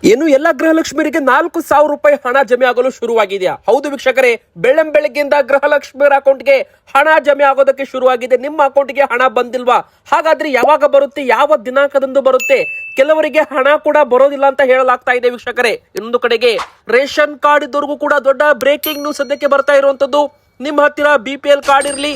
ಏನು ಎಲ್ಲ ಗೃಹಲಕ್ಷ್ಮಿಯರಿಗೆ 4,000 ರೂಪಾಯಿ ಹಣ ಜಮೆ ಆಗಲು ಶುರುವಾಗಿದೆಯಾ? ಹೌದು ವೀಕ್ಷಕರೇ, ಬೆಳಗ್ಗೆಯಿಂದ ಗೃಹಲಕ್ಷ್ಮಿಯರ ಅಕೌಂಟ್ಗೆ ಹಣ ಜಮೆ ಆಗೋದಕ್ಕೆ ಶುರುವಾಗಿದೆ. ನಿಮ್ಮ ಅಕೌಂಟ್ಗೆ ಹಣ ಬಂದಿಲ್ವಾ? ಹಾಗಾದ್ರೆ ಯಾವಾಗ ಬರುತ್ತೆ? ಯಾವ ದಿನಾಂಕದಂದು ಬರುತ್ತೆ? ಕೆಲವರಿಗೆ ಹಣ ಕೂಡ ಬರೋದಿಲ್ಲ ಅಂತ ಹೇಳಲಾಗ್ತಾ ಇದೆ ವೀಕ್ಷಕರೇ. ಇನ್ನೊಂದು ಕಡೆಗೆ ರೇಷನ್ ಕಾರ್ಡ್ ಇದ್ದವರಿಗೂ ಕೂಡ ದೊಡ್ಡ ಬ್ರೇಕಿಂಗ್ ನ್ಯೂಸ್ ಸದ್ಯಕ್ಕೆ ಬರ್ತಾ ಇರುವಂತದ್ದು. ನಿಮ್ಮ ಹತ್ತಿರ BPL ಕಾರ್ಡ್ ಇರಲಿ,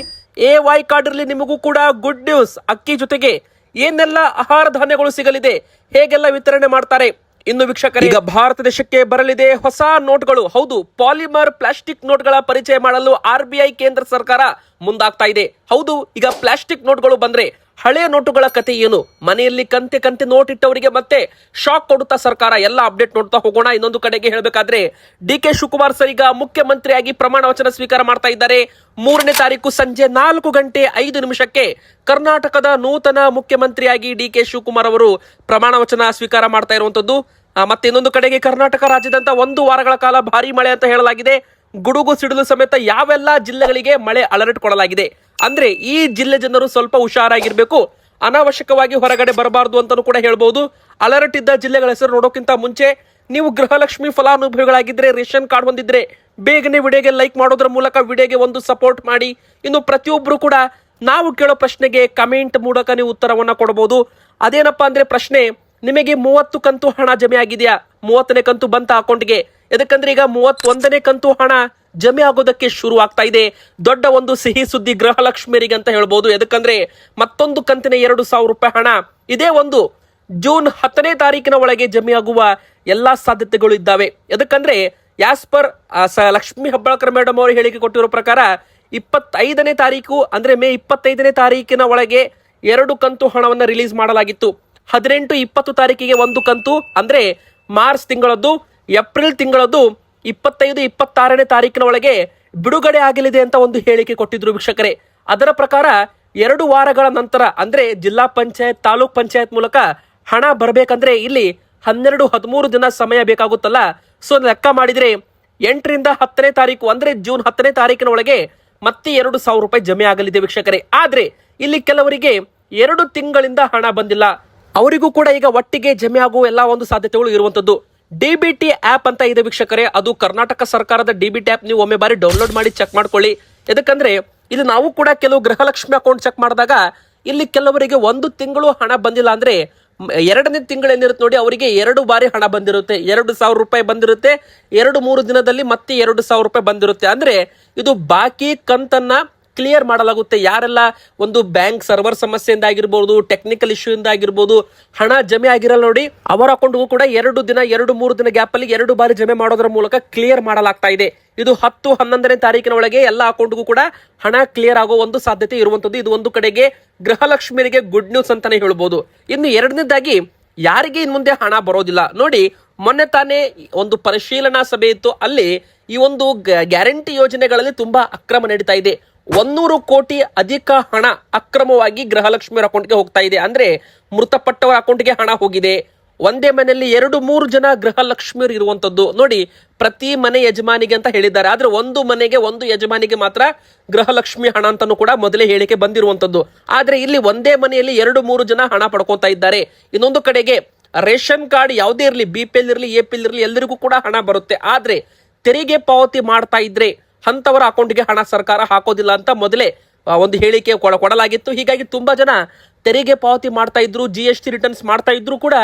AY ಕಾರ್ಡ್ ಇರಲಿ, ನಿಮಗೂ ಕೂಡ ಗುಡ್ ನ್ಯೂಸ್. ಅಕ್ಕಿ ಜೊತೆಗೆ ಏನೆಲ್ಲ ಆಹಾರ ಧಾನ್ಯಗಳು ಸಿಗಲಿದೆ, ಹೇಗೆಲ್ಲ ವಿತರಣೆ ಮಾಡ್ತಾರೆ. ಇನ್ನು ವೀಕ್ಷಕರೇ, ಈಗ ಭಾರತ ದೇಶಕ್ಕೆ ಬರಲಿದೆ ಹೊಸ ನೋಟ್ಗಳು. ಹೌದು, ಪಾಲಿಮರ್ ಪ್ಲಾಸ್ಟಿಕ್ ನೋಟ್ಗಳ ಪರಿಚಯ ಮಾಡಲು RBI ಕೇಂದ್ರ ಸರ್ಕಾರ ಮುಂದಾಗ್ತಾ ಇದೆ. ಹೌದು, ಈಗ ಪ್ಲಾಸ್ಟಿಕ್ ನೋಟ್ಗಳು ಬಂದ್ರೆ ಹಳೆಯ ನೋಟುಗಳ ಕತೆ ಏನು? ಮನೆಯಲ್ಲಿ ಕಂತೆ ಕಂತೆ ನೋಟ್ ಇಟ್ಟವರಿಗೆ ಮತ್ತೆ ಶಾಕ್ ಕೊಡುತ್ತಾ ಸರ್ಕಾರ. ಎಲ್ಲ ಅಪ್ಡೇಟ್ ನೋಡ್ತಾ ಹೋಗೋಣ. ಇನ್ನೊಂದು ಕಡೆಗೆ ಹೇಳಬೇಕಾದ್ರೆ DK ಶಿವಕುಮಾರ್ ಸರ್ ಈಗ ಮುಖ್ಯಮಂತ್ರಿಯಾಗಿ ಪ್ರಮಾಣ ವಚನ ಸ್ವೀಕಾರ ಮಾಡ್ತಾ ಇದ್ದಾರೆ. 3ನೇ ತಾರೀಕು ಸಂಜೆ 4:05 ಕರ್ನಾಟಕದ ನೂತನ ಮುಖ್ಯಮಂತ್ರಿಯಾಗಿ DK ಶಿವಕುಮಾರ್ ಅವರು ಪ್ರಮಾಣ ವಚನ ಸ್ವೀಕಾರ ಮಾಡ್ತಾ ಇರುವಂತದ್ದು. ಮತ್ತೆ ಇನ್ನೊಂದು ಕಡೆಗೆ ಕರ್ನಾಟಕ ರಾಜ್ಯದಂತ 1 ವಾರಗಳ ಕಾಲ ಭಾರಿ ಮಳೆ ಅಂತ ಹೇಳಲಾಗಿದೆ. ಗುಡುಗು ಸಿಡಿಲು ಸಮೇತ ಯಾವೆಲ್ಲ ಜಿಲ್ಲೆಗಳಿಗೆ ಮಳೆ ಅಲರ್ಟ್ ಕೊಡಲಾಗಿದೆ. ಅಂದ್ರೆ ಈ ಜಿಲ್ಲೆ ಜನರು ಸ್ವಲ್ಪ ಹುಷಾರಾಗಿರ್ಬೇಕು, ಅನಾವಶ್ಯಕವಾಗಿ ಹೊರಗಡೆ ಬರಬಾರದು ಅಂತಾನೂ ಕೂಡ ಹೇಳ್ಬಹುದು. ಅಲರ್ಟ್ ಇದ್ದ ಜಿಲ್ಲೆಗಳ ಹೆಸರು ನೋಡೋಕ್ಕಿಂತ ಮುಂಚೆ ನೀವು ಗೃಹಲಕ್ಷ್ಮಿ ಫಲಾನುಭವಿಗಳಾಗಿದ್ರೆ, ರೇಷನ್ ಕಾರ್ಡ್ ಹೊಂದಿದ್ರೆ ಬೇಗನೆ ವಿಡಿಯೋಗೆ ಲೈಕ್ ಮಾಡೋದ್ರ ಮೂಲಕ ವಿಡಿಯೋಗೆ ಒಂದು ಸಪೋರ್ಟ್ ಮಾಡಿ. ಇನ್ನು ಪ್ರತಿಯೊಬ್ರು ಕೂಡ ನಾವು ಕೇಳೋ ಪ್ರಶ್ನೆಗೆ ಕಮೆಂಟ್ ಮೂಲಕ ನೀವು ಉತ್ತರವನ್ನ ಕೊಡಬಹುದು. ಅದೇನಪ್ಪಾ ಅಂದ್ರೆ ಪ್ರಶ್ನೆ, ನಿಮಗೆ 30 ಕಂತು ಹಣ ಜಮೆ ಆಗಿದೆಯಾ? 30ನೇ ಕಂತು ಬಂತ ಅಕೌಂಟ್ಗೆ? ಯಾಕಂದ್ರೆ ಈಗ 31ನೇ ಕಂತು ಹಣ ಜಮೆ ಆಗೋದಕ್ಕೆ ಶುರು ಆಗ್ತಾ ಇದೆ. ದೊಡ್ಡ ಒಂದು ಸಿಹಿ ಸುದ್ದಿ ಗೃಹಲಕ್ಷ್ಮಿಯರಿಗೆ ಅಂತ ಹೇಳ್ಬೋದು. ಯಾಕಂದ್ರೆ ಮತ್ತೊಂದು ಕಂತಿನ 2,000 ರೂಪಾಯಿ ಹಣ ಇದೇ ಒಂದು ಜೂನ್ 10ನೇ ತಾರೀಕಿನ ಒಳಗೆ ಜಮೆ ಆಗುವ ಎಲ್ಲಾ ಸಾಧ್ಯತೆಗಳು ಇದ್ದಾವೆ. ಯಾಕಂದ್ರೆ as per Lakshmi Hebbalkar madam ಅವರು ಹೇಳಿಕೆ ಕೊಟ್ಟಿರೋ ಪ್ರಕಾರ 25ನೇ ತಾರೀಕು ಅಂದ್ರೆ ಮೇ 25ನೇ ತಾರೀಕಿನ ಒಳಗೆ 2 ಕಂತು ಹಣವನ್ನ ರಿಲೀಸ್ ಮಾಡಲಾಗಿತ್ತು. 18, 20 ತಾರೀಕಿಗೆ 1 ಕಂತು ಅಂದ್ರೆ ಮಾರ್ಚ್ ತಿಂಗಳದ್ದು, ಏಪ್ರಿಲ್ ತಿಂಗಳದ್ದು 25, 26ನೇ ತಾರೀಕಿನ ಒಳಗೆ ಬಿಡುಗಡೆ ಆಗಲಿದೆ ಅಂತ ಒಂದು ಹೇಳಿಕೆ ಕೊಟ್ಟಿದ್ರು ವೀಕ್ಷಕರೇ. ಅದರ ಪ್ರಕಾರ 2 ವಾರಗಳ ನಂತರ ಅಂದ್ರೆ ಜಿಲ್ಲಾ ಪಂಚಾಯತ್, ತಾಲೂಕ್ ಪಂಚಾಯತ್ ಮೂಲಕ ಹಣ ಬರಬೇಕಂದ್ರೆ ಇಲ್ಲಿ 12, 13 ದಿನ ಸಮಯ ಬೇಕಾಗುತ್ತಲ್ಲ. ಸೊ ಲೆಕ್ಕ ಮಾಡಿದ್ರೆ 8ರಿಂದ 10ನೇ ತಾರೀಕು ಅಂದ್ರೆ ಜೂನ್ 10ನೇ ತಾರೀಕಿನ ಒಳಗೆ ಮತ್ತೆ 2,000 ರೂಪಾಯಿ ಜಮೆ ಆಗಲಿದೆ ವೀಕ್ಷಕರೇ. ಆದ್ರೆ ಇಲ್ಲಿ ಕೆಲವರಿಗೆ 2 ತಿಂಗಳಿಂದ ಹಣ ಬಂದಿಲ್ಲ, ಅವರಿಗೂ ಕೂಡ ಈಗ ಒಟ್ಟಿಗೆ ಜಮೆ ಆಗುವ ಎಲ್ಲ ಒಂದು ಸಾಧ್ಯತೆಗಳು ಇರುವಂತದ್ದು. DBT ಆಪ್ ಅಂತ ಇದೆ ವೀಕ್ಷಕರೇ, ಅದು ಕರ್ನಾಟಕ ಸರ್ಕಾರದ DBT ಆಪ್. ನೀವು ಒಮ್ಮೆ ಬಾರಿ ಡೌನ್ಲೋಡ್ ಮಾಡಿ ಚೆಕ್ ಮಾಡ್ಕೊಳ್ಳಿ. ಯಾಕಂದ್ರೆ ಇದು ನಾವು ಕೂಡ ಕೆಲವು ಗೃಹಲಕ್ಷ್ಮಿ ಅಕೌಂಟ್ ಚೆಕ್ ಮಾಡಿದಾಗ ಇಲ್ಲಿ ಕೆಲವರಿಗೆ 1 ತಿಂಗಳು ಹಣ ಬಂದಿಲ್ಲ ಅಂದ್ರೆ 2ನೇ ತಿಂಗಳು ಏನಿರುತ್ತೆ ನೋಡಿ, ಅವರಿಗೆ 2 ಬಾರಿ ಹಣ ಬಂದಿರುತ್ತೆ. 2,000 ರೂಪಾಯಿ ಬಂದಿರುತ್ತೆ. 2-3 ದಿನದಲ್ಲಿ ಮತ್ತೆ 2,000 ರೂಪಾಯಿ ಬಂದಿರುತ್ತೆ. ಅಂದ್ರೆ ಇದು ಬಾಕಿ ಕಂತನ್ನ ಕ್ಲಿಯರ್ ಮಾಡಲಾಗುತ್ತೆ. ಯಾರೆಲ್ಲ ಒಂದು ಬ್ಯಾಂಕ್ ಸರ್ವರ್ ಸಮಸ್ಯೆಯಿಂದ ಆಗಿರ್ಬೋದು, ಟೆಕ್ನಿಕಲ್ ಇಶ್ಯೂ ಇಂದ ಆಗಿರ್ಬೋದು ಹಣ ಜಮೆ ಆಗಿರಲ್ಲ ನೋಡಿ, ಅವರ ಅಕೌಂಟ್ಗೂ ಕೂಡ 2 ದಿನ 2-3 ದಿನ ಗ್ಯಾಪ್ ಅಲ್ಲಿ 2 ಬಾರಿ ಜಮೆ ಮಾಡೋದ್ರ ಮೂಲಕ ಕ್ಲಿಯರ್ ಮಾಡಲಾಗ್ತಾ ಇದೆ. ಇದು 10, 11ನೇ ತಾರೀಕಿನ ಒಳಗೆ ಎಲ್ಲ ಅಕೌಂಟ್ಗೂ ಕೂಡ ಹಣ ಕ್ಲಿಯರ್ ಆಗೋ ಒಂದು ಸಾಧ್ಯತೆ ಇರುವಂತದ್ದು. ಇದು ಒಂದು ಕಡೆಗೆ ಗೃಹಲಕ್ಷ್ಮಿಯರಿಗೆ ಗುಡ್ ನ್ಯೂಸ್ ಅಂತಾನೆ ಹೇಳ್ಬೋದು. ಇನ್ನು 2ನೇದಾಗಿ ಯಾರಿಗೆ ಇನ್ ಮುಂದೆ ಹಣ ಬರೋದಿಲ್ಲ ನೋಡಿ, ಮೊನ್ನೆ ತಾನೇ ಒಂದು ಪರಿಶೀಲನಾ ಸಭೆ ಇತ್ತು. ಅಲ್ಲಿ ಈ ಒಂದು ಗ್ಯಾರಂಟಿ ಯೋಜನೆಗಳಲ್ಲಿ ತುಂಬಾ ಅಕ್ರಮ ನಡೀತಾ ಇದೆ. 100 ಕೋಟಿ ಅಧಿಕ ಹಣ ಅಕ್ರಮವಾಗಿ ಗೃಹಲಕ್ಷ್ಮಿಯರ ಅಕೌಂಟ್ಗೆ ಹೋಗ್ತಾ ಇದೆ. ಅಂದ್ರೆ ಮೃತಪಟ್ಟವರ ಅಕೌಂಟ್ಗೆ ಹಣ ಹೋಗಿದೆ. ಒಂದೇ ಮನೆಯಲ್ಲಿ 2-3 ಜನ ಗೃಹಲಕ್ಷ್ಮಿಯರು ಇರುವಂತದ್ದು ನೋಡಿ. ಪ್ರತಿ ಮನೆ ಯಜಮಾನಿಗೆ ಅಂತ ಹೇಳಿದ್ದಾರೆ, ಆದ್ರೆ ಒಂದು ಮನೆಗೆ ಒಂದು ಯಜಮಾನಿಗೆ ಮಾತ್ರ ಗೃಹಲಕ್ಷ್ಮಿ ಹಣ ಅಂತಾನು ಕೂಡ ಮೊದಲೇ ಹೇಳಿಕೆ ಬಂದಿರುವಂತದ್ದು. ಆದ್ರೆ ಇಲ್ಲಿ ಒಂದೇ ಮನೆಯಲ್ಲಿ 2-3 ಜನ ಹಣ ಪಡ್ಕೋತಾ ಇದ್ದಾರೆ. ಇನ್ನೊಂದು ಕಡೆಗೆ ರೇಷನ್ ಕಾರ್ಡ್ ಯಾವುದೇ ಇರಲಿ, BPL ಇರಲಿ, APL ಇರಲಿ, ಎಲ್ಲರಿಗೂ ಕೂಡ ಹಣ ಬರುತ್ತೆ. ಆದ್ರೆ ತೆರಿಗೆ ಪಾವತಿ ಮಾಡ್ತಾ ಇದ್ರೆ ಅಂತವರ ಅಕೌಂಟ್ಗೆ ಹಣ ಸರ್ಕಾರ ಹಾಕೋದಿಲ್ಲ ಅಂತ ಮೊದಲೇ ಒಂದು ಹೇಳಿಕೆ ಕೊಡಲಾಗಿತ್ತು. ಹೀಗಾಗಿ ತುಂಬಾ ಜನ ತೆರಿಗೆ ಪಾವತಿ ಮಾಡ್ತಾ ಇದ್ರು, GST ರಿಟರ್ನ್ಸ್ ಮಾಡ್ತಾ ಇದ್ರು ಕೂಡ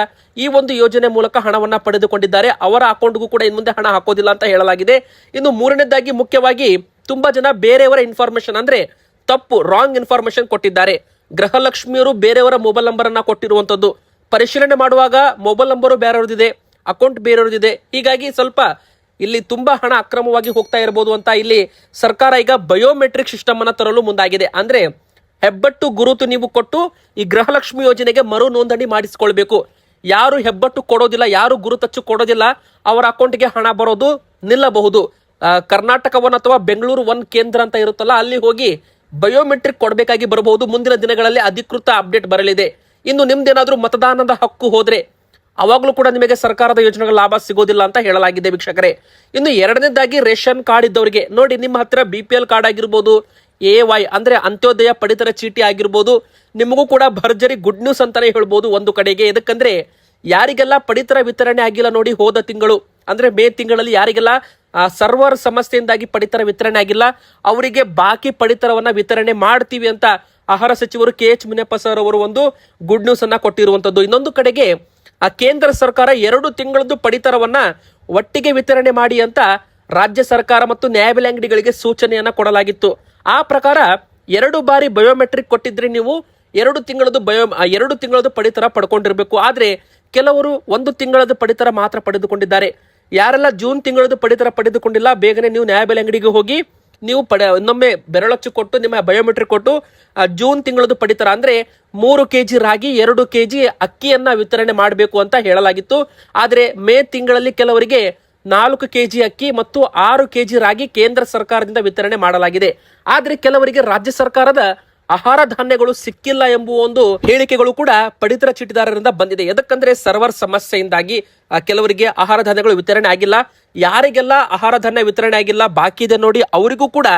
ಈ ಒಂದು ಯೋಜನೆ ಮೂಲಕ ಹಣವನ್ನ ಪಡೆದುಕೊಂಡಿದ್ದಾರೆ. ಅವರ ಅಕೌಂಟ್ಗೂ ಕೂಡ ಇನ್ ಮುಂದೆ ಹಣ ಹಾಕೋದಿಲ್ಲ ಅಂತ ಹೇಳಲಾಗಿದೆ. ಇನ್ನು 3ನೇದಾಗಿ ಮುಖ್ಯವಾಗಿ ತುಂಬಾ ಜನ ಬೇರೆಯವರ ಇನ್ಫಾರ್ಮೇಶನ್ ಅಂದ್ರೆ ತಪ್ಪು ರಾಂಗ್ ಇನ್ಫಾರ್ಮೇಶನ್ ಕೊಟ್ಟಿದ್ದಾರೆ. ಗೃಹಲಕ್ಷ್ಮಿಯರು ಬೇರೆಯವರ ಮೊಬೈಲ್ ನಂಬರ್ ಅನ್ನ ಕೊಟ್ಟಿರುವಂತದ್ದು. ಪರಿಶೀಲನೆ ಮಾಡುವಾಗ ಮೊಬೈಲ್ ನಂಬರು ಬೇರೆಯವ್ರದಿದೆ, ಅಕೌಂಟ್ ಬೇರೆಯವ್ರದಿದೆ. ಹೀಗಾಗಿ ಸ್ವಲ್ಪ ಇಲ್ಲಿ ತುಂಬಾ ಹಣ ಅಕ್ರಮವಾಗಿ ಹೋಗ್ತಾ ಇರಬಹುದು ಅಂತ ಇಲ್ಲಿ ಸರ್ಕಾರ ಈಗ ಬಯೋಮೆಟ್ರಿಕ್ ಸಿಸ್ಟಮ್ ಅನ್ನ ತರಲು ಮುಂದಾಗಿದೆ. ಅಂದ್ರೆ ಹೆಬ್ಬಟ್ಟು ಗುರುತು ನೀವು ಕೊಟ್ಟು ಈ ಗೃಹಲಕ್ಷ್ಮಿ ಯೋಜನೆಗೆ ಮರು ನೋಂದಣಿ ಮಾಡಿಸಿಕೊಳ್ಬೇಕು. ಯಾರು ಹೆಬ್ಬಟ್ಟು ಕೊಡೋದಿಲ್ಲ, ಯಾರು ಗುರುತಚ್ಚು ಕೊಡೋದಿಲ್ಲ, ಅವರ ಅಕೌಂಟ್ಗೆ ಹಣ ಬರೋದು ನಿಲ್ಲಬಹುದು. ಕರ್ನಾಟಕ 1 ಅಥವಾ ಬೆಂಗಳೂರು 1 ಕೇಂದ್ರ ಅಂತ ಇರುತ್ತಲ್ಲ, ಅಲ್ಲಿ ಹೋಗಿ ಬಯೋಮೆಟ್ರಿಕ್ ಕೊಡಬೇಕಾಗಿ ಬರಬಹುದು. ಮುಂದಿನ ದಿನಗಳಲ್ಲಿ ಅಧಿಕೃತ ಅಪ್ಡೇಟ್ ಬರಲಿದೆ. ಇನ್ನು ನಿಮ್ದೇನಾದ್ರೂ ಮತದಾನದ ಹಕ್ಕು ಹೋದ್ರೆ ಅವಾಗಲೂ ಕೂಡ ನಿಮಗೆ ಸರ್ಕಾರದ ಯೋಜನೆಗಳ ಲಾಭ ಸಿಗೋದಿಲ್ಲ ಅಂತ ಹೇಳಲಾಗಿದೆ ವೀಕ್ಷಕರೇ. ಇನ್ನು 2ನೇದಾಗಿ ರೇಷನ್ ಕಾರ್ಡ್ ಇದ್ದವರಿಗೆ ನೋಡಿ, ನಿಮ್ಮ ಹತ್ರ BPL ಕಾರ್ಡ್ ಆಗಿರ್ಬೋದು, AY ಅಂದ್ರೆ ಅಂತ್ಯೋದಯ ಪಡಿತರ ಚೀಟಿ ಆಗಿರ್ಬೋದು, ನಿಮಗೂ ಕೂಡ ಭರ್ಜರಿ ಗುಡ್ ನ್ಯೂಸ್ ಅಂತಾನೆ ಹೇಳ್ಬೋದು ಒಂದು ಕಡೆಗೆ. ಯಾಕಂದ್ರೆ ಯಾರಿಗೆಲ್ಲ ಪಡಿತರ ವಿತರಣೆ ಆಗಿಲ್ಲ ನೋಡಿ, ಹೋದ ತಿಂಗಳು ಅಂದ್ರೆ ಮೇ ತಿಂಗಳಲ್ಲಿ ಯಾರಿಗೆಲ್ಲ ಸರ್ವರ್ ಸಮಸ್ಯೆಯಿಂದಾಗಿ ಪಡಿತರ ವಿತರಣೆ ಆಗಿಲ್ಲ ಅವರಿಗೆ ಬಾಕಿ ಪಡಿತರವನ್ನ ವಿತರಣೆ ಮಾಡ್ತೀವಿ ಅಂತ ಆಹಾರ ಸಚಿವರು KH ಮುನಿಯಪ್ಪ ಸರ್ ಅವರು ಒಂದು ಗುಡ್ ನ್ಯೂಸ್ ಅನ್ನ ಕೊಟ್ಟಿರುವಂತದ್ದು. ಇನ್ನೊಂದು ಕಡೆಗೆ ಕೇಂದ್ರ ಸರ್ಕಾರ 2 ತಿಂಗಳದ್ದು ಪಡಿತರವನ್ನ ಒಟ್ಟಿಗೆ ವಿತರಣೆ ಮಾಡಿ ಅಂತ ರಾಜ್ಯ ಸರ್ಕಾರ ಮತ್ತು ನ್ಯಾಯಬೆಲೆ ಅಂಗಡಿಗಳಿಗೆ ಸೂಚನೆಯನ್ನ ಕೊಡಲಾಗಿತ್ತು. ಆ ಪ್ರಕಾರ 2 ಬಾರಿ ಬಯೋಮೆಟ್ರಿಕ್ ಕೊಟ್ಟಿದ್ರೆ ನೀವು 2 ತಿಂಗಳದ್ದು ಪಡಿತರ ಪಡ್ಕೊಂಡಿರ್ಬೇಕು. ಆದ್ರೆ ಕೆಲವರು 1 ತಿಂಗಳದ್ದು ಪಡಿತರ ಮಾತ್ರ ಪಡೆದುಕೊಂಡಿದ್ದಾರೆ. ಯಾರೆಲ್ಲ ಜೂನ್ ತಿಂಗಳದ್ದು ಪಡಿತರ ಪಡೆದುಕೊಂಡಿಲ್ಲ, ಬೇಗನೆ ನೀವು ನ್ಯಾಯಬೆಲೆ ಅಂಗಡಿಗೆ ಹೋಗಿ ನೀವು ಇನ್ನೊಮ್ಮೆ ಬೆರಳಚ್ಚು ಕೊಟ್ಟು ನಿಮ್ಮ ಬಯೋಮೆಟ್ರಿಕ್ ಕೊಟ್ಟು ಜೂನ್ ತಿಂಗಳದ್ದು ಪಡಿತರ ಅಂದ್ರೆ 3 kg ರಾಗಿ 2 kg ಅಕ್ಕಿಯನ್ನ ವಿತರಣೆ ಮಾಡಬೇಕು ಅಂತ ಹೇಳಲಾಗಿತ್ತು. ಆದ್ರೆ ಮೇ ತಿಂಗಳಲ್ಲಿ ಕೆಲವರಿಗೆ 4 kg ಅಕ್ಕಿ ಮತ್ತು 6 kg ರಾಗಿ ಕೇಂದ್ರ ಸರ್ಕಾರದಿಂದ ವಿತರಣೆ ಮಾಡಲಾಗಿದೆ. ಆದ್ರೆ ಕೆಲವರಿಗೆ ರಾಜ್ಯ ಸರ್ಕಾರದ ಆಹಾರ ಧಾನ್ಯಗಳು ಸಿಕ್ಕಿಲ್ಲ ಎಂಬುವ ಒಂದು ಹೇಳಿಕೆಗಳು ಕೂಡ ಪಡಿತರ ಚೀಟಿದಾರರಿಂದ ಬಂದಿದೆ. ಎದಕ್ಕಂದ್ರೆ ಸರ್ವರ್ ಸಮಸ್ಯೆಯಿಂದಾಗಿ ಕೆಲವರಿಗೆ ಆಹಾರ ಧಾನ್ಯಗಳು ವಿತರಣೆ ಆಗಿಲ್ಲ. ಯಾರಿಗೆಲ್ಲ ಆಹಾರ ಧಾನ್ಯ ವಿತರಣೆ ಆಗಿಲ್ಲ ಬಾಕಿ ಇದೆ ನೋಡಿ, ಅವರಿಗೂ ಕೂಡ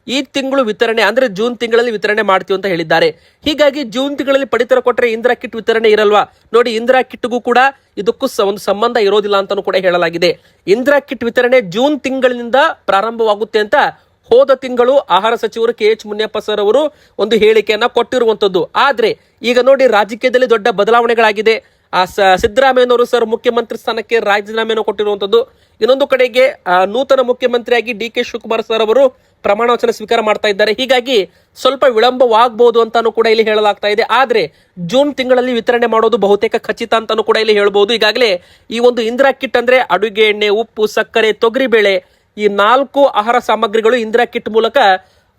ಈ ತಿಂಗಳು ವಿತರಣೆ ಅಂದ್ರೆ ಜೂನ್ ತಿಂಗಳಲ್ಲಿ ವಿತರಣೆ ಮಾಡ್ತೀವಿ ಅಂತ ಹೇಳಿದ್ದಾರೆ. ಹೀಗಾಗಿ ಜೂನ್ ತಿಂಗಳಲ್ಲಿ ಪಡಿತರ ಕೊಟ್ಟರೆ ಇಂದಿರಾ ಕಿಟ್ ವಿತರಣೆ ಇರಲ್ವಾ ನೋಡಿ, ಇಂದಿರಾ ಕಿಟ್ಗೂ ಕೂಡ ಇದಕ್ಕೂ ಒಂದು ಸಂಬಂಧ ಇರೋದಿಲ್ಲ ಅಂತಾನೂ ಕೂಡ ಹೇಳಲಾಗಿದೆ. ಇಂದಿರಾ ಕಿಟ್ ವಿತರಣೆ ಜೂನ್ ತಿಂಗಳಿನಿಂದ ಪ್ರಾರಂಭವಾಗುತ್ತೆ ಅಂತ ಹೋದ ತಿಂಗಳು ಆಹಾರ ಸಚಿವರು KH ಮುನಿಯಪ್ಪ ಸರ್ ಅವರು ಒಂದು ಹೇಳಿಕೆಯನ್ನ ಕೊಟ್ಟಿರುವಂತದ್ದು. ಆದ್ರೆ ಈಗ ನೋಡಿ ರಾಜಕೀಯದಲ್ಲಿ ದೊಡ್ಡ ಬದಲಾವಣೆಗಳಾಗಿದೆ. ಸಿದ್ದರಾಮಯ್ಯನವರು ಸರ್ ಮುಖ್ಯಮಂತ್ರಿ ಸ್ಥಾನಕ್ಕೆ ರಾಜೀನಾಮೆಯನ್ನು ಕೊಟ್ಟಿರುವಂತದ್ದು. ಇನ್ನೊಂದು ಕಡೆಗೆ ನೂತನ ಮುಖ್ಯಮಂತ್ರಿಯಾಗಿ DK ಶಿವಕುಮಾರ್ ಸರ್ ಅವರು ಪ್ರಮಾಣ ವಚನ ಸ್ವೀಕಾರ ಮಾಡ್ತಾ ಇದ್ದಾರೆ. ಹೀಗಾಗಿ ಸ್ವಲ್ಪ ವಿಳಂಬವಾಗಬಹುದು ಅಂತಾನು ಕೂಡ ಇಲ್ಲಿ ಹೇಳಲಾಗ್ತಾ ಇದೆ. ಆದ್ರೆ ಜೂನ್ ತಿಂಗಳಲ್ಲಿ ವಿತರಣೆ ಮಾಡೋದು ಬಹುತೇಕ ಖಚಿತ ಅಂತಾನು ಕೂಡ ಇಲ್ಲಿ ಹೇಳ್ಬಹುದು. ಈಗಾಗಲೇ ಈ ಒಂದು ಇಂದಿರಾ ಕಿಟ್ ಅಂದ್ರೆ ಅಡುಗೆ ಎಣ್ಣೆ, ಉಪ್ಪು, ಸಕ್ಕರೆ, ತೊಗರಿಬೇಳೆ ಈ 4 ಆಹಾರ ಸಾಮಗ್ರಿಗಳು ಇಂದಿರಾ ಕಿಟ್ ಮೂಲಕ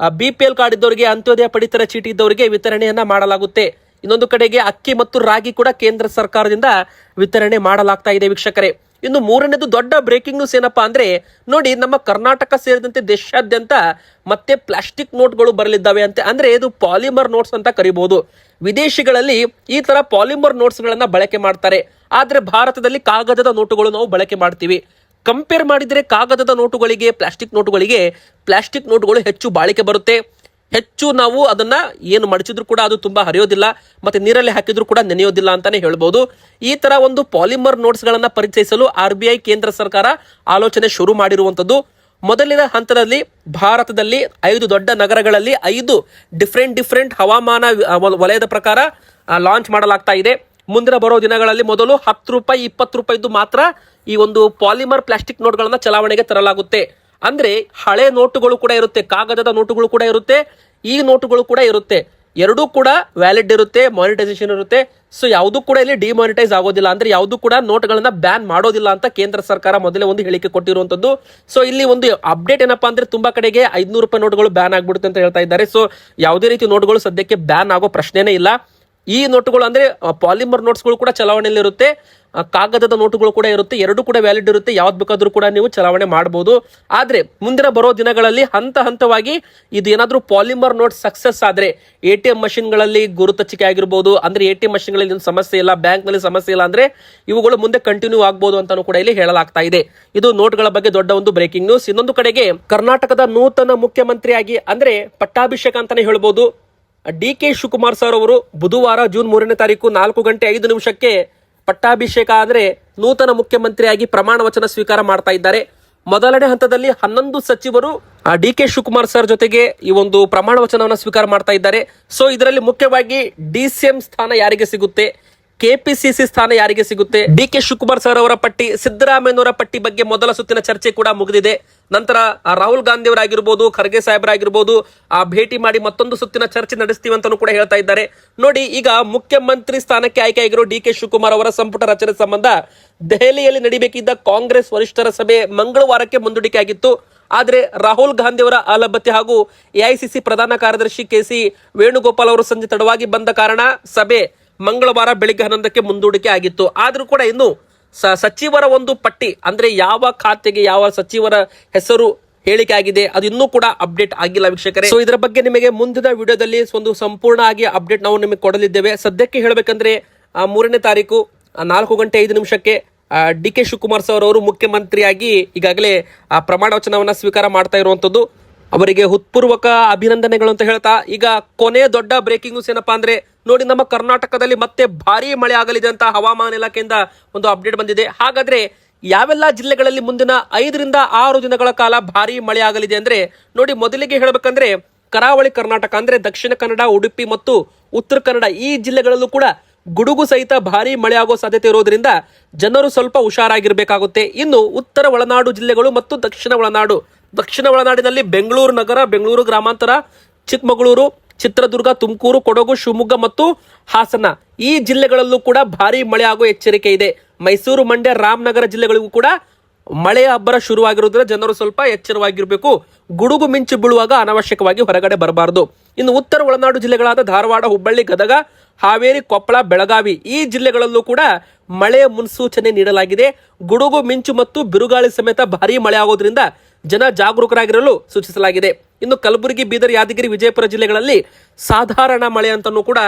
BPL ಕಾರ್ಡ್ ಇದ್ದವರಿಗೆ, ಅಂತ್ಯೋದಯ ಪಡಿತರ ಚೀಟಿ ಇದ್ದವರಿಗೆ ವಿತರಣೆಯನ್ನ ಮಾಡಲಾಗುತ್ತೆ. ಇನ್ನೊಂದು ಕಡೆಗೆ ಅಕ್ಕಿ ಮತ್ತು ರಾಗಿ ಕೂಡ ಕೇಂದ್ರ ಸರ್ಕಾರದಿಂದ ವಿತರಣೆ ಮಾಡಲಾಗ್ತಾ ಇದೆ ವೀಕ್ಷಕರೇ. ಇನ್ನು ಮೂರನೇದು ದೊಡ್ಡ ಬ್ರೇಕಿಂಗ್ ನ್ಯೂಸ್ ಏನಪ್ಪಾ ಅಂದ್ರೆ ನೋಡಿ, ನಮ್ಮ ಕರ್ನಾಟಕ ಸೇರಿದಂತೆ ದೇಶಾದ್ಯಂತ ಮತ್ತೆ ಪ್ಲಾಸ್ಟಿಕ್ ನೋಟ್ಗಳು ಬರಲಿದ್ದಾವೆ ಅಂತೆ. ಅಂದ್ರೆ ಇದು ಪಾಲಿಮರ್ ನೋಟ್ಸ್ ಅಂತ ಕರಿಬಹುದು. ವಿದೇಶಗಳಲ್ಲಿ ಈ ತರ ಪಾಲಿಮರ್ ನೋಟ್ಸ್ ಗಳನ್ನ ಬಳಕೆ ಮಾಡ್ತಾರೆ. ಆದ್ರೆ ಭಾರತದಲ್ಲಿ ಕಾಗದದ ನೋಟುಗಳು ನಾವು ಬಳಕೆ ಮಾಡ್ತೀವಿ. ಕಂಪೇರ್ ಮಾಡಿದ್ರೆ ಕಾಗದದ ನೋಟುಗಳಿಗೆ ಪ್ಲಾಸ್ಟಿಕ್ ನೋಟುಗಳು ಹೆಚ್ಚು ಬಾಳಿಕೆ ಬರುತ್ತೆ. ಹೆಚ್ಚು ನಾವು ಅದನ್ನ ಏನು ಮಡಚಿದ್ರು ಕೂಡ ಅದು ತುಂಬಾ ಹರಿಯೋದಿಲ್ಲ, ಮತ್ತೆ ನೀರಲ್ಲಿ ಹಾಕಿದ್ರು ಕೂಡ ನೆನೆಯೋದಿಲ್ಲ ಅಂತಾನೆ ಹೇಳ್ಬೋದು. ಈ ತರ ಒಂದು ಪಾಲಿಮರ್ ನೋಟ್ಸ್ ಗಳನ್ನ ಪರಿಚಯಿಸಲು RBI ಕೇಂದ್ರ ಸರ್ಕಾರ ಆಲೋಚನೆ ಶುರು ಮಾಡಿರುವಂತದ್ದು. ಮೊದಲಿನ ಹಂತದಲ್ಲಿ ಭಾರತದಲ್ಲಿ 5 ದೊಡ್ಡ ನಗರಗಳಲ್ಲಿ 5 ಡಿಫ್ರೆಂಟ್ ಹವಾಮಾನ ವಲಯದ ಪ್ರಕಾರ ಲಾಂಚ್ ಮಾಡಲಾಗ್ತಾ ಇದೆ. ಮುಂದಿನ ಬರೋ ದಿನಗಳಲ್ಲಿ ಮೊದಲು 10 ರೂಪಾಯಿ 20 ರೂಪಾಯಿದ್ದು ಮಾತ್ರ ಈ ಒಂದು ಪಾಲಿಮರ್ ಪ್ಲಾಸ್ಟಿಕ್ ನೋಟ್ಗಳನ್ನ ಚಲಾವಣೆಗೆ ತರಲಾಗುತ್ತೆ. ಅಂದ್ರೆ ಹಳೆ ನೋಟುಗಳು ಕೂಡ ಇರುತ್ತೆ, ಕಾಗದದ ನೋಟುಗಳು ಕೂಡ ಇರುತ್ತೆ, ಈ ನೋಟುಗಳು ಕೂಡ ಇರುತ್ತೆ. ಎರಡೂ ಕೂಡ ವ್ಯಾಲಿಡ್ ಇರುತ್ತೆ, ಮಾನಿಟೈಸೇಷನ್ ಇರುತ್ತೆ. ಸೊ ಯಾವುದು ಕೂಡ ಇಲ್ಲಿ ಡಿಮಾನಿಟೈಸ್ ಆಗೋದಿಲ್ಲ, ಅಂದ್ರೆ ಯಾವುದು ಕೂಡ ನೋಟ್ಗಳನ್ನ ಬ್ಯಾನ್ ಮಾಡೋದಿಲ್ಲ ಅಂತ ಕೇಂದ್ರ ಸರ್ಕಾರ ಮೊದಲೇ ಒಂದು ಹೇಳಿಕೆ ಕೊಟ್ಟಿರುವಂತದ್ದು. ಸೊ ಇಲ್ಲಿ ಒಂದು ಅಪ್ಡೇಟ್ ಏನಪ್ಪಾ ಅಂದ್ರೆ ತುಂಬಾ ಕಡೆಗೆ 500 ರೂಪಾಯಿ ನೋಟ್ಗಳು ಬ್ಯಾನ್ ಆಗ್ಬಿಡುತ್ತೆ ಅಂತ ಹೇಳ್ತಾ ಇದ್ದಾರೆ. ಸೊ ಯಾವುದೇ ರೀತಿ ನೋಟ್ಗಳು ಸದ್ಯಕ್ಕೆ ಬ್ಯಾನ್ ಆಗೋ ಪ್ರಶ್ನೆನೇ ಇಲ್ಲ. ಈ ನೋಟುಗಳು ಅಂದ್ರೆ ಪಾಲಿಮರ್ ನೋಟ್ಸ್ಗಳು ಕೂಡ ಚಲಾವಣೆಯಲ್ಲಿ ಇರುತ್ತೆ, ಕಾಗದದ ನೋಟುಗಳು ಕೂಡ ಇರುತ್ತೆ, ಎರಡು ಕೂಡ ವ್ಯಾಲಿಡ್ ಇರುತ್ತೆ. ಯಾವ್ದು ಬೇಕಾದ್ರೂ ಕೂಡ ನೀವು ಚಲಾವಣೆ ಮಾಡಬಹುದು. ಆದ್ರೆ ಮುಂದಿನ ಬರೋ ದಿನಗಳಲ್ಲಿ ಹಂತವಾಗಿ ಇದು ಏನಾದ್ರೂ ಪಾಲಿಮರ್ ನೋಟ್ ಸಕ್ಸಸ್ ಆದ್ರೆ ATM ಮಷಿನ್ಗಳಲ್ಲಿ ಗುರುತಚ್ಚಿಕೆ ಆಗಿರ್ಬೋದು, ಅಂದ್ರೆ ATM ಮಷಿನ್ಗಳಲ್ಲಿ ಸಮಸ್ಯೆ ಇಲ್ಲ, ಬ್ಯಾಂಕ್ ನಲ್ಲಿ ಸಮಸ್ಯೆ ಇಲ್ಲ ಅಂದ್ರೆ ಇವುಗಳು ಮುಂದೆ ಕಂಟಿನ್ಯೂ ಆಗ್ಬೋದು ಅಂತಾನು ಕೂಡ ಇಲ್ಲಿ ಹೇಳಲಾಗ್ತಾ ಇದೆ. ಇದು ನೋಟ್ಗಳ ಬಗ್ಗೆ ದೊಡ್ಡ ಒಂದು ಬ್ರೇಕಿಂಗ್ ನ್ಯೂಸ್. ಇನ್ನೊಂದು ಕಡೆಗೆ ಕರ್ನಾಟಕದ ನೂತನ ಮುಖ್ಯಮಂತ್ರಿಯಾಗಿ ಅಂದ್ರೆ ಪಟ್ಟಾಭಿಷೇಕ ಅಂತಾನೆ ಹೇಳ್ಬೋದು DK ಶಿವಕುಮಾರ್ ಸರ್ ಅವರು ಬುಧವಾರ ಜೂನ್ 3ನೇ ತಾರೀಕು 4:05 ಪಟ್ಟಾಭಿಷೇಕ ಅಂದ್ರೆ ನೂತನ ಮುಖ್ಯಮಂತ್ರಿಯಾಗಿ ಪ್ರಮಾಣ ವಚನ ಸ್ವೀಕಾರ ಮಾಡ್ತಾ ಇದ್ದಾರೆ. ಮೊದಲನೇ ಹಂತದಲ್ಲಿ 11 ಸಚಿವರು DK ಶಿವಕುಮಾರ್ ಸರ್ ಜೊತೆಗೆ ಈ ಒಂದು ಪ್ರಮಾಣ ವಚನವನ್ನು ಸ್ವೀಕಾರ ಮಾಡ್ತಾ ಇದ್ದಾರೆ. ಸೊ ಇದರಲ್ಲಿ ಮುಖ್ಯವಾಗಿ DCM ಸ್ಥಾನ ಯಾರಿಗೆ ಸಿಗುತ್ತೆ, KPCC ಸ್ಥಾನ ಯಾರಿಗೆ ಸಿಗುತ್ತೆ, DK ಶಿವಕುಮಾರ್ ಸರ್ ಅವರ ಪಟ್ಟಿ, ಸಿದ್ದರಾಮಯ್ಯನವರ ಪಟ್ಟಿ ಬಗ್ಗೆ ಮೊದಲ ಸುತ್ತಿನ ಚರ್ಚೆ ಕೂಡ ಮುಗಿದಿದೆ. ನಂತರ ರಾಹುಲ್ ಗಾಂಧಿ ಅವರಾಗಿರ್ಬೋದು, ಖರ್ಗೆ ಸಾಹೇಬರಾಗಿರ್ಬೋದು ಭೇಟಿ ಮಾಡಿ ಮತ್ತೊಂದು ಸುತ್ತಿನ ಚರ್ಚೆ ನಡೆಸ್ತೀವಿ ಅಂತಾನೂ ಕೂಡ ಹೇಳ್ತಾ ಇದ್ದಾರೆ. ನೋಡಿ, ಈಗ ಮುಖ್ಯಮಂತ್ರಿ ಸ್ಥಾನಕ್ಕೆ ಆಯ್ಕೆಯಾಗಿರೋ DK ಶಿವಕುಮಾರ್ ಅವರ ಸಂಪುಟ ರಚನೆ ಸಂಬಂಧ ದೆಹಲಿಯಲ್ಲಿ ನಡೀಬೇಕಿದ್ದ ಕಾಂಗ್ರೆಸ್ ವರಿಷ್ಠರ ಸಭೆ ಮಂಗಳವಾರಕ್ಕೆ ಮುಂದೂಡಿಕೆ ಆಗಿತ್ತು. ಆದ್ರೆ ರಾಹುಲ್ ಗಾಂಧಿ ಅವರ ಆಲಬತ್ತಿ ಹಾಗೂ AICC ಪ್ರಧಾನ ಕಾರ್ಯದರ್ಶಿ KC ವೇಣುಗೋಪಾಲ್ ಅವರು ಸಂಜೆ ತಡವಾಗಿ ಬಂದ ಕಾರಣ ಸಭೆ ಮಂಗಳವಾರ ಬೆಳಿಗ್ಗೆ 11ಕ್ಕೆ ಮುಂದೂಡಿಕೆ ಆಗಿತ್ತು. ಆದ್ರೂ ಕೂಡ ಇನ್ನು ಸಚಿವರ ಒಂದು ಪಟ್ಟಿ ಅಂದ್ರೆ ಯಾವ ಖಾತೆಗೆ ಯಾವ ಸಚಿವರ ಹೆಸರು ಹೇಳಿಕೆ ಆಗಿದೆ ಅದು ಇನ್ನೂ ಕೂಡ ಅಪ್ಡೇಟ್ ಆಗಿಲ್ಲ ವೀಕ್ಷಕರೇ. ಸೊ ಇದರ ಬಗ್ಗೆ ನಿಮಗೆ ಮುಂದಿನ ವಿಡಿಯೋದಲ್ಲಿ ಒಂದು ಸಂಪೂರ್ಣ ಆಗಿ ಅಪ್ಡೇಟ್ ನಾವು ನಿಮಗೆ ಕೊಡಲಿದ್ದೇವೆ. ಸದ್ಯಕ್ಕೆ ಹೇಳಬೇಕಂದ್ರೆ 3ನೇ ತಾರೀಕು 4:05 DK ಶಿವಕುಮಾರ್ ಸರ್ ಅವರು ಮುಖ್ಯಮಂತ್ರಿಯಾಗಿ ಈಗಾಗಲೇ ಪ್ರಮಾಣ ವಚನವನ್ನ ಸ್ವೀಕಾರ ಮಾಡ್ತಾ ಇರುವಂತದ್ದು. ಅವರಿಗೆ ಹೃತ್ಪೂರ್ವಕ ಅಭಿನಂದನೆಗಳು ಅಂತ ಹೇಳ್ತಾ ಈಗ ಕೊನೆಯ ದೊಡ್ಡ ಬ್ರೇಕಿಂಗ್ ನ್ಯೂಸ್ ಏನಪ್ಪಾ ಅಂದ್ರೆ ನೋಡಿ ನಮ್ಮ ಕರ್ನಾಟಕದಲ್ಲಿ ಮತ್ತೆ ಭಾರಿ ಮಳೆ ಆಗಲಿದೆ ಅಂತ ಹವಾಮಾನ ಇಲಾಖೆಯಿಂದ ಒಂದು ಅಪ್ಡೇಟ್ ಬಂದಿದೆ. ಹಾಗಾದ್ರೆ ಯಾವೆಲ್ಲ ಜಿಲ್ಲೆಗಳಲ್ಲಿ ಮುಂದಿನ 5 ರಿಂದ 6 ದಿನಗಳ ಕಾಲ ಭಾರಿ ಮಳೆ ಆಗಲಿದೆ ಅಂದ್ರೆ ನೋಡಿ, ಮೊದಲಿಗೆ ಹೇಳಬೇಕಂದ್ರೆ ಕರಾವಳಿ ಕರ್ನಾಟಕ ಅಂದ್ರೆ ದಕ್ಷಿಣ ಕನ್ನಡ, ಉಡುಪಿ ಮತ್ತು ಉತ್ತರ ಕನ್ನಡ ಈ ಜಿಲ್ಲೆಗಳಲ್ಲೂ ಕೂಡ ಗುಡುಗು ಸಹಿತ ಭಾರಿ ಮಳೆ ಆಗೋ ಸಾಧ್ಯತೆ ಇರೋದ್ರಿಂದ ಜನರು ಸ್ವಲ್ಪ ಹುಷಾರಾಗಿರ್ಬೇಕಾಗುತ್ತೆ. ಇನ್ನು ಉತ್ತರ ಒಳನಾಡು ಜಿಲ್ಲೆಗಳು ಮತ್ತು ದಕ್ಷಿಣ ಒಳನಾಡಿನಲ್ಲಿ ಬೆಂಗಳೂರು ನಗರ, ಬೆಂಗಳೂರು ಗ್ರಾಮಾಂತರ, ಚಿಕ್ಕಮಗಳೂರು, ಚಿತ್ರದುರ್ಗ, ತುಮಕೂರು, ಕೊಡಗು, ಶಿವಮೊಗ್ಗ ಮತ್ತು ಹಾಸನ ಈ ಜಿಲ್ಲೆಗಳಲ್ಲೂ ಕೂಡ ಭಾರಿ ಮಳೆ ಆಗೋ ಎಚ್ಚರಿಕೆ ಇದೆ. ಮೈಸೂರು, ಮಂಡ್ಯ, ರಾಮನಗರ ಜಿಲ್ಲೆಗಳಿಗೂ ಕೂಡ ಮಳೆಯ ಅಬ್ಬರ ಶುರುವಾಗಿರುವುದರಿಂದ ಜನರು ಸ್ವಲ್ಪ ಎಚ್ಚರವಾಗಿರಬೇಕು. ಗುಡುಗು ಮಿಂಚು ಬೀಳುವಾಗ ಅನಾವಶ್ಯಕವಾಗಿ ಹೊರಗಡೆ ಬರಬಾರದು. ಇನ್ನು ಉತ್ತರ ಒಳನಾಡು ಜಿಲ್ಲೆಗಳಾದ ಧಾರವಾಡ, ಹುಬ್ಬಳ್ಳಿ, ಗದಗ, ಹಾವೇರಿ, ಕೊಪ್ಪಳ, ಬೆಳಗಾವಿ ಈ ಜಿಲ್ಲೆಗಳಲ್ಲೂ ಕೂಡ ಮಳೆಯ ಮುನ್ಸೂಚನೆ ನೀಡಲಾಗಿದೆ. ಗುಡುಗು ಮಿಂಚು ಮತ್ತು ಬಿರುಗಾಳಿ ಸಮೇತ ಭಾರಿ ಮಳೆ ಆಗೋದ್ರಿಂದ ಜನ ಜಾಗರೂಕರಾಗಿರಲು ಸೂಚಿಸಲಾಗಿದೆ. ಇನ್ನು ಕಲಬುರಗಿ, ಬೀದರ್, ಯಾದಗಿರಿ, ವಿಜಯಪುರ ಜಿಲ್ಲೆಗಳಲ್ಲಿ ಸಾಧಾರಣ ಮಳೆ ಅಂತಲೂ ಕೂಡ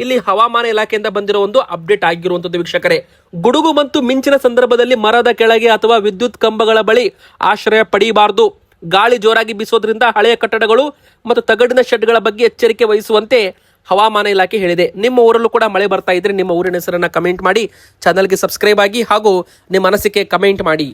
ಇಲ್ಲಿ ಹವಾಮಾನ ಇಲಾಖೆಯಿಂದ ಬಂದಿರೋ ಒಂದು ಅಪ್ಡೇಟ್ ಆಗಿರುವಂತದ್ದು. ವೀಕ್ಷಕರೇ, ಗುಡುಗು ಮತ್ತು ಮಿಂಚಿನ ಸಂದರ್ಭದಲ್ಲಿ ಮರದ ಕೆಳಗೆ ಅಥವಾ ವಿದ್ಯುತ್ ಕಂಬಗಳ ಬಳಿ ಆಶ್ರಯ ಪಡೆಯಬಾರದು. ಗಾಳಿ ಜೋರಾಗಿ ಬೀಸೋದ್ರಿಂದ ಹಳೆಯ ಕಟ್ಟಡಗಳು ಮತ್ತು ತಗಡಿನ ಶೆಡ್ಗಳ ಬಗ್ಗೆ ಎಚ್ಚರಿಕೆ ವಹಿಸುವಂತೆ ಹವಾಮಾನ ಇಲಾಖೆ ಹೇಳಿದೆ. ನಿಮ್ಮ ಊರಲ್ಲೂ ಕೂಡ ಮಳೆ ಬರ್ತಾ ಇದ್ರೆ ನಿಮ್ಮ ಊರಿನ ಹೆಸರನ್ನ ಕಮೆಂಟ್ ಮಾಡಿ, ಚಾನಲ್ಗೆ ಸಬ್ಸ್ಕ್ರೈಬ್ ಆಗಿ ಹಾಗೂ ನಿಮ್ಮ ಅನಿಸಿಕೆ ಕಮೆಂಟ್ ಮಾಡಿ.